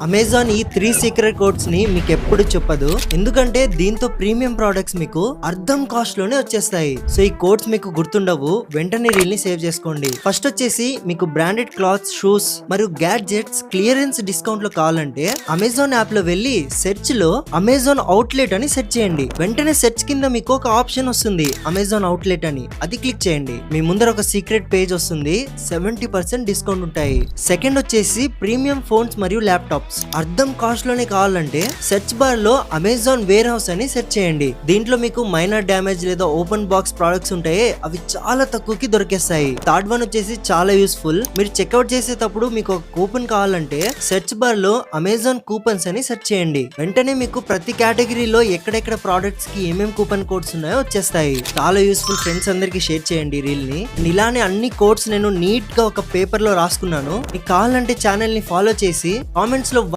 Amazon ఈ 3 secret codes ని మీకు ఎప్పుడు చెప్పదు, ఎందుకంటే దీంతో ప్రీమియం ప్రొడక్ట్స్ మీకు అర్ధం కాస్ట్ లోనే వచ్చేస్తాయి. సో ఈ కోడ్స్ మీకు గుర్తుండవు, వెంటనే రీల్ ని సేవ్ చేసుకోండి. ఫస్ట్ వచ్చేసి మీకు బ్రాండెడ్ క్లాత్స్, షూస్ మరియు గ్యాడ్జెట్స్ క్లియరెన్స్ డిస్కౌంట్ లో కావాలంటే అమెజాన్ యాప్ లో వెళ్ళి సెర్చ్ లో అమెజాన్ అవుట్లెట్ అని సెర్చ్ చేయండి. వెంటనే సెర్చ్ కింద మీకు ఒక ఆప్షన్ వస్తుంది అమెజాన్ అవుట్లెట్ అని, అది క్లిక్ చేయండి. మీ ముందర ఒక సీక్రెట్ పేజ్ వస్తుంది, 70% డిస్కౌంట్ ఉంటాయి. సెకండ్ వచ్చేసి ప్రీమియం ఫోన్స్ మరియు ల్యాప్టాప్ అర్ధం కాస్ట్ లోనే కావాలంటే సెర్చ్ బార్ లో అమెజాన్ వేర్ హౌస్ అని సెర్చ్ చేయండి. దీంట్లో మీకు మైనర్ డ్యామేజ్ లేదా ఓపెన్ బాక్స్ ప్రొడక్ట్స్ ఉంటాయి, అవి చాలా తక్కువకి దొరికేస్తాయి. థర్డ్ వన్ వచ్చేసి చాలా యూస్ఫుల్. మీరు చెక్అవుట్ చేసేటప్పుడు మీకు ఒక కూపన్ కావాలంటే సెర్చ్ బార్ లో అమెజాన్ కూపన్స్ అని సెర్చ్ చేయండి. వెంటనే మీకు ప్రతి కేటగిరీలో ఎక్కడెక్కడ ప్రొడక్ట్స్ కి ఏమేం కూపన్ కోడ్స్ ఉన్నాయో వచ్చేస్తాయి. చాలా యూస్ఫుల్. ఫ్రెండ్స్ అందరికి షేర్ చేయండి రీల్ ని. ఇలానే అన్ని కోడ్స్ నేను నీట్ గా ఒక పేపర్ లో రాసుకున్నాను. మీకు కావాలంటే ఛానల్ ని ఫాలో చేసి కామెంట్స్